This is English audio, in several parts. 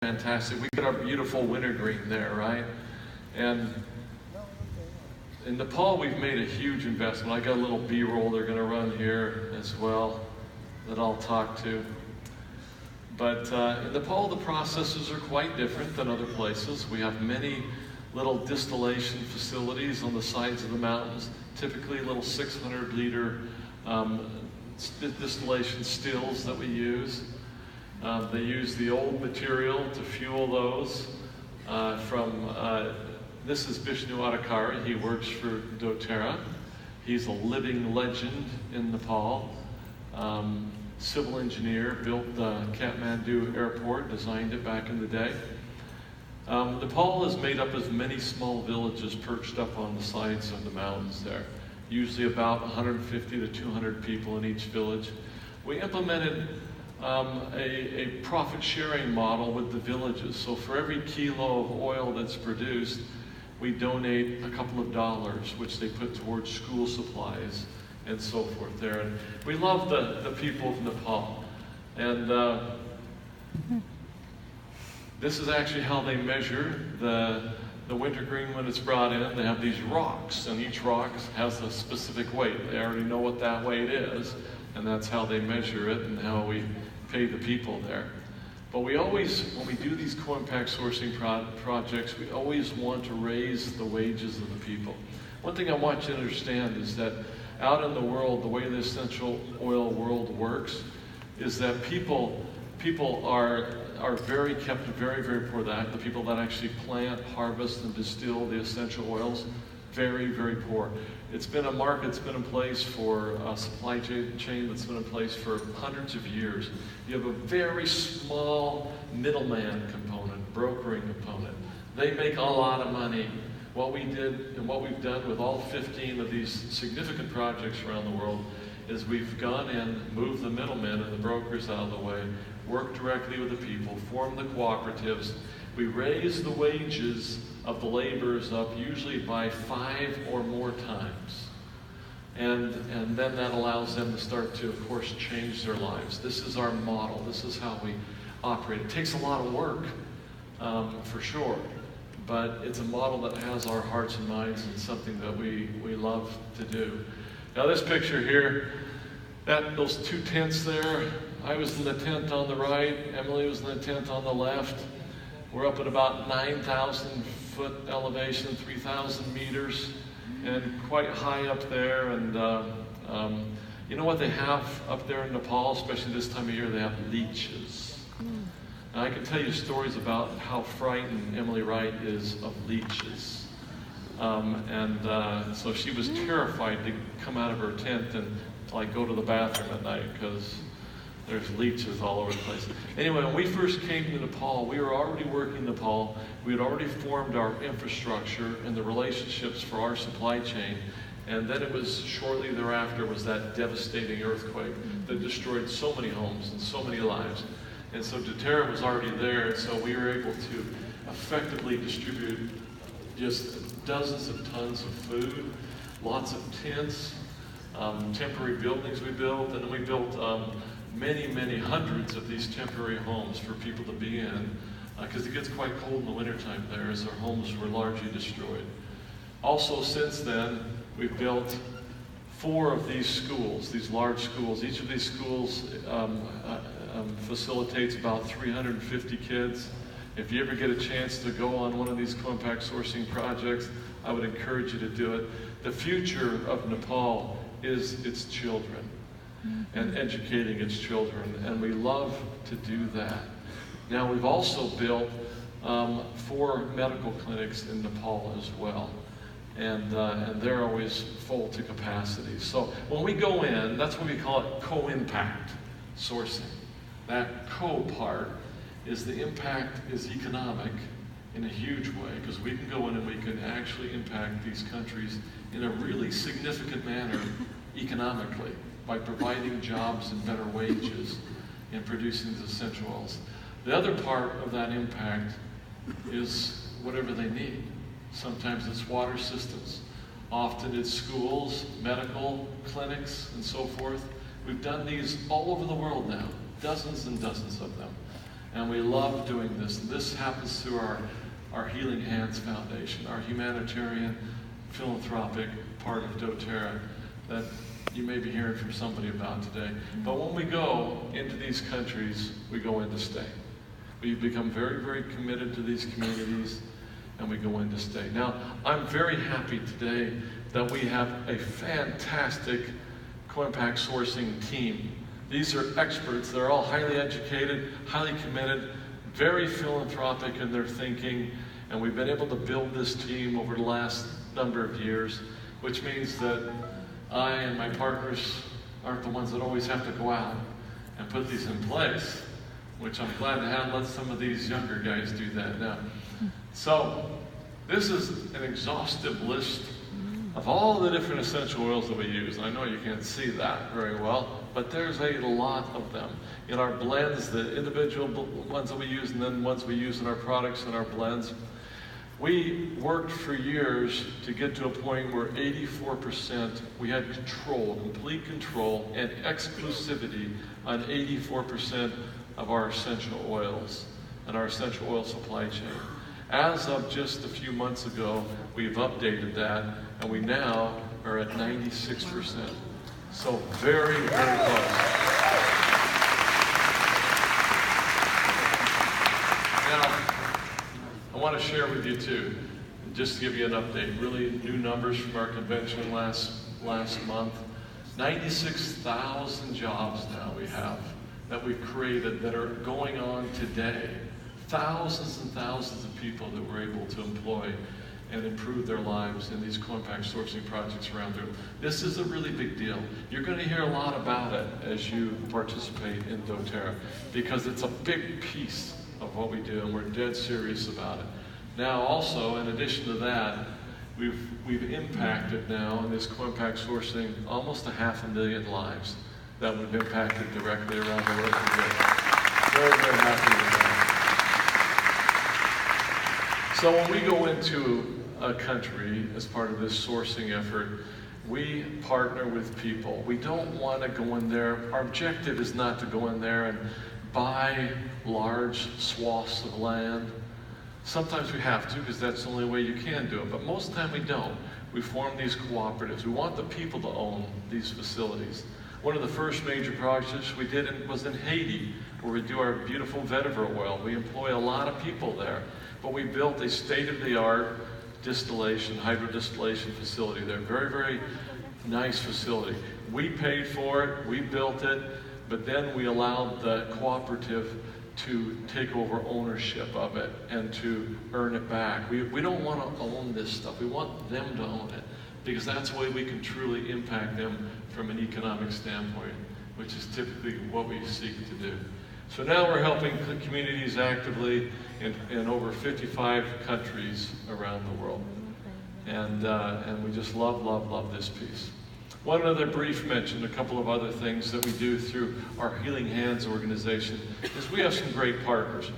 fantastic. We got our beautiful wintergreen there, right? And in Nepal, we've made a huge investment. I got a little B-roll they're going to run here as well that I'll talk to. But in Nepal, the processes are quite different than other places. We have many little distillation facilities on the sides of the mountains, typically little 600-liter distillation stills that we use. They use the old material to fuel those this is Vishnu Adhikari. He works for doTERRA. He's a living legend in Nepal. Civil engineer, built the Kathmandu airport, designed it back in the day. Nepal is made up of many small villages perched up on the sides of the mountains there. Usually about 150 to 200 people in each village. We implemented a profit-sharing model with the villages. So for every kilo of oil that's produced, we donate a couple of dollars, which they put towards school supplies and so forth there. And we love the people of Nepal. And this is actually how they measure the wintergreen when it's brought in. They have these rocks, and each rock has a specific weight. They already know what that weight is, and that's how they measure it and how we pay the people there. But we always, when we do these co-impact sourcing projects, we always want to raise the wages of the people. One thing I want you to understand is that out in the world, the way the essential oil world works is that people are kept very, very poor. The people that actually plant, harvest, and distill the essential oils, very, very poor. It's been a market that's been in place for a supply chain that's been in place for hundreds of years. You have a very small middleman component, brokering component. They make a lot of money. What we did and what we've done with all 15 of these significant projects around the world is we've gone in, moved the middlemen and the brokers out of the way, worked directly with the people, formed the cooperatives. We raise the wages of the laborers up usually by 5 or more times. And then that allows them to start to, of course, change their lives. This is our model. This is how we operate. It takes a lot of work, for sure, but it's a model that has our hearts and minds and something that we love to do. Now this picture here, those 2 tents there, I was in the tent on the right, Emily was in the tent on the left. We're up at about 9,000 foot elevation, 3,000 meters, and quite high up there. And you know what they have up there in Nepal, especially this time of year? They have leeches. Now I can tell you stories about how frightened Emily Wright is of leeches. So she was terrified to come out of her tent and like go to the bathroom at night because there's leeches all over the place. Anyway, when we first came to Nepal, we were already working in Nepal. We had already formed our infrastructure and the relationships for our supply chain. And then it was shortly thereafter was that devastating earthquake that destroyed so many homes and so many lives. And so doTERRA was already there, and so we were able to effectively distribute just dozens of tons of food, lots of tents, temporary buildings we built, and then we built many, many hundreds of these temporary homes for people to be in, because it gets quite cold in the wintertime there as their homes were largely destroyed. Also, since then, we've built 4 of these schools, these large schools. Each of these schools facilitates about 350 kids. If you ever get a chance to go on one of these co-impact sourcing projects, I would encourage you to do it. The future of Nepal is its children and educating its children, and we love to do that. Now, we've also built 4 medical clinics in Nepal as well, and they're always full to capacity. So when we go in, that's what we call it co-impact sourcing. That co-part is the impact is economic in a huge way, because we can go in and we can actually impact these countries in a really significant manner economically by providing jobs and better wages and producing these essential oils. The other part of that impact is whatever they need. Sometimes it's water systems. Often it's schools, medical clinics, and so forth. We've done these all over the world now, dozens and dozens of them. And we love doing this. And this happens through our Healing Hands Foundation, our humanitarian philanthropic part of doTERRA that you may be hearing from somebody about today. But when we go into these countries, we go in to stay. We become very, very committed to these communities, and we go in to stay. Now, I'm very happy today that we have a fantastic co-impact sourcing team. These are experts. They're all highly educated, highly committed, very philanthropic in their thinking, and we've been able to build this team over the last number of years, which means that I and my partners aren't the ones that always have to go out and put these in place, which I'm glad to have let some of these younger guys do that now. So this is an exhaustive list of all the different essential oils that we use. I know you can't see that very well, but there's a lot of them. In our blends, the individual ones that we use, and then ones we use in our products and our blends, we worked for years to get to a point where 84%, we had control, complete control, and exclusivity on 84% of our essential oils and our essential oil supply chain. As of just a few months ago, we've updated that, and we now are at 96%. So very, very close. Now, I want to share with you too, just to give you an update, really new numbers from our convention last month. 96,000 jobs now we have that we've created that are going on today. Thousands and thousands of people that we're able to employ and improve their lives in these co-impact sourcing projects around the world. This is a really big deal. You're going to hear a lot about it as you participate in doTERRA, because it's a big piece of what we do, and we're dead serious about it. Now also, in addition to that, we've impacted now in this co-impact sourcing almost 500,000 lives that we've impacted directly around the world today. Very, very happy with that. So when we go into a country as part of this sourcing effort, we partner with people. We don't want to go in there. Our objective is not to go in there and buy large swaths of land. Sometimes we have to, because that's the only way you can do it, but most of the time we don't. We form these cooperatives. We want the people to own these facilities. One of the first major projects we did was in Haiti, where we do our beautiful vetiver oil. We employ a lot of people there, but we built a state-of-the-art distillation, hydrodistillation facility there. Very, very nice facility. We paid for it, we built it, but then we allowed the cooperative to take over ownership of it and to earn it back. We don't want to own this stuff. We want them to own it, because that's the way we can truly impact them from an economic standpoint, which is typically what we seek to do. So now we're helping communities actively in over 55 countries around the world. And we just love this piece. One other brief mention, a couple of other things that we do through our Healing Hands organization is we have some great partners.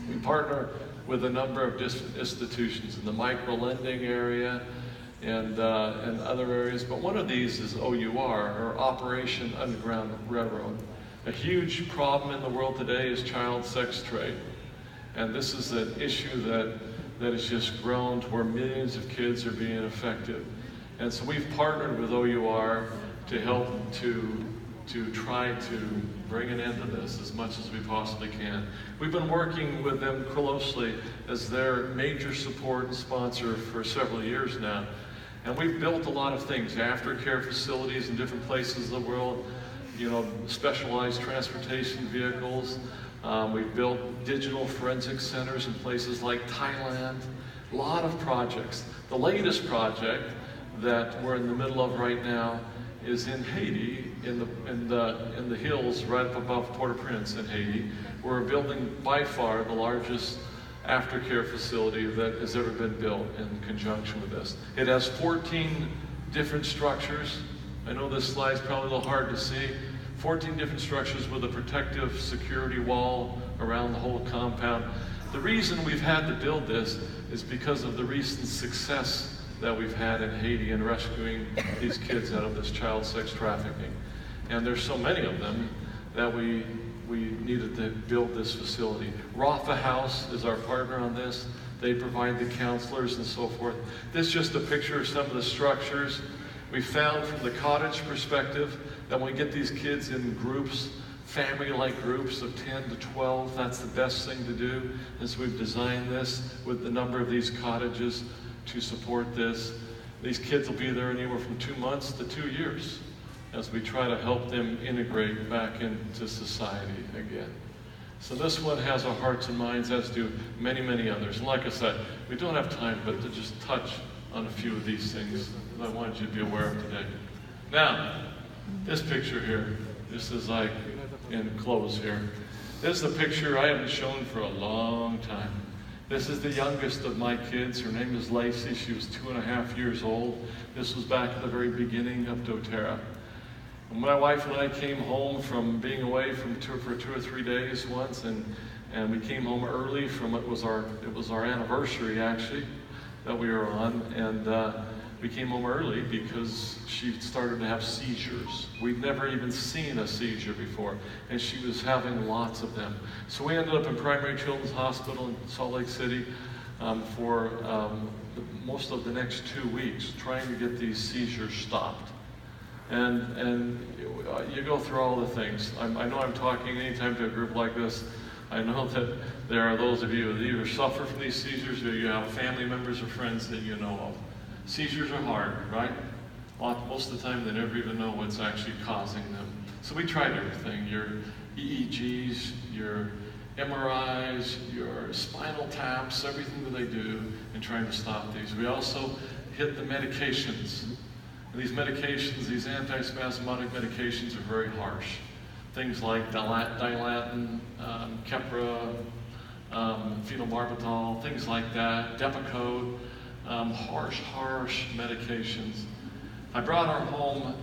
We partner with a number of institutions in the micro-lending area and other areas, but one of these is OUR, or Operation Underground Railroad. A huge problem in the world today is child sex trade. And this is an issue that has just grown to where millions of kids are being affected. And so we've partnered with OUR to help to try to bring an end to this as much as we possibly can. We've been working with them closely as their major support and sponsor for several years now. And we've built a lot of things, aftercare facilities in different places of the world, specialized transportation vehicles. We've built digital forensic centers in places like Thailand. A lot of projects. The latest project that we're in the middle of right now is in Haiti, in the hills right up above Port-au-Prince in Haiti. We're building by far the largest aftercare facility that has ever been built in conjunction with this. It has 14 different structures. I know this slide's probably a little hard to see. 14 different structures with a protective security wall around the whole compound. The reason we've had to build this is because of the recent success that we've had in Haiti in rescuing these kids out of this child sex trafficking. And there's so many of them that we we needed to build this facility. Rafa House is our partner on this. They provide the counselors and so forth. This is just a picture of some of the structures. We found from the cottage perspective that when we get these kids in groups, family-like groups of 10 to 12, that's the best thing to do. And so we've designed this with the number of these cottages to support this. These kids will be there anywhere from 2 months to 2 years as we try to help them integrate back into society again. So this one has our hearts and minds, as do many, many others. And like I said, we don't have time but to just touch on a few of these things that I wanted you to be aware of today. Now, this picture here, this is like in close here. This is a picture I haven't shown for a long time. This is the youngest of my kids. Her name is Lacey. She was 2.5 years old. This was back at the very beginning of doTERRA. And my wife and I came home from being away for 2 or 3 days once, and we came home early from it was our anniversary actually that we were on, and we came home early because she started to have seizures. We'd never even seen a seizure before, and she was having lots of them. So we ended up in Primary Children's Hospital in Salt Lake City for most of the next 2 weeks, trying to get these seizures stopped. And you go through all the things. I know I'm talking anytime to a group like this. I know that there are those of you that either suffer from these seizures or you have family members or friends that you know of. Seizures are hard, right? Most of the time they never even know what's actually causing them. So we tried everything, your EEGs, your MRIs, your spinal taps, everything that they do in trying to stop these. We also hit the medications. And these medications, these antispasmodic medications are very harsh. Things like Dilatin, Keppra, phenobarbital, things like that, Depakote, harsh medications. I brought her home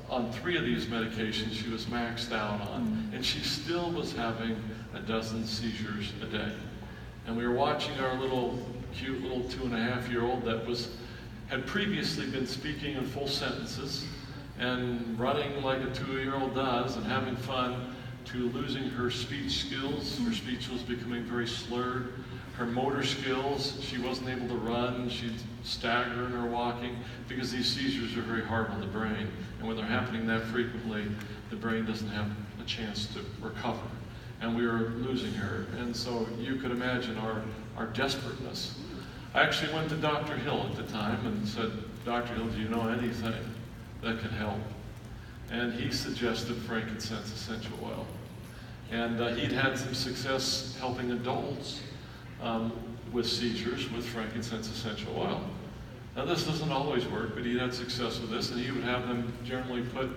on 3 of these medications she was maxed out on, and she still was having a dozen seizures a day. And we were watching our cute little 2.5-year-old that had previously been speaking in full sentences and running like a 2-year-old does and having fun, to losing her speech skills. Her speech was becoming very slurred. Her motor skills, she wasn't able to run. She'd stagger in her walking because these seizures are very hard on the brain. And when they're happening that frequently, the brain doesn't have a chance to recover. And we were losing her. And so you could imagine our desperateness. I actually went to Dr. Hill at the time and said, Dr. Hill, do you know anything that can help? And he suggested frankincense essential oil. And he'd had some success helping adults with seizures with frankincense essential oil. Now this doesn't always work, but he had success with this, and he would have them generally put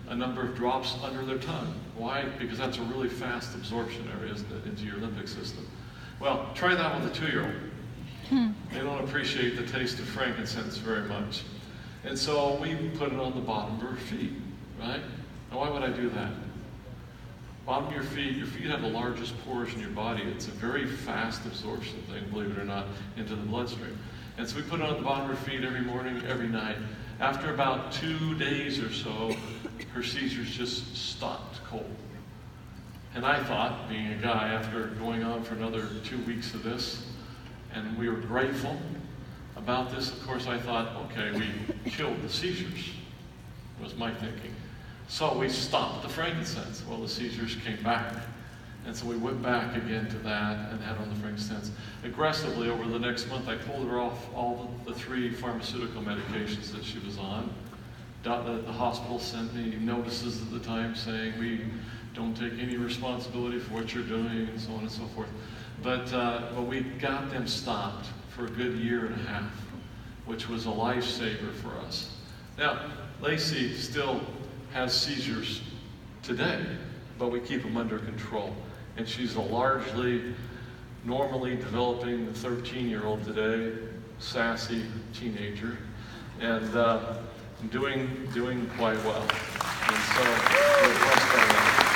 a number of drops under their tongue. Why? Because that's a really fast absorption area, isn't it, into your limbic system. Well, try that with a 2-year-old. They don't appreciate the taste of frankincense very much. And so we put it on the bottom of her feet, right? Now why would I do that? Bottom of your feet have the largest pores in your body. It's a very fast absorption thing, believe it or not, into the bloodstream. And so we put it on the bottom of her feet every morning, every night. After about 2 days or so, her seizures just stopped cold. And I thought, being a guy, after going on for another 2 weeks of this, and we were grateful about this, of course I thought, okay, we killed the seizures, was my thinking. So we stopped the frankincense. Well, the seizures came back. And so we went back again to that and had on the frankincense. Aggressively, over the next month, I pulled her off all the 3 pharmaceutical medications that she was on. The hospital sent me notices at the time saying, we don't take any responsibility for what you're doing, and so on and so forth. But we got them stopped for a good 1.5 years, which was a lifesaver for us. Now, Lacey still has seizures today, but we keep them under control. And she's a largely normally developing 13-year-old today, sassy teenager, and doing quite well. And so we're blessed by that.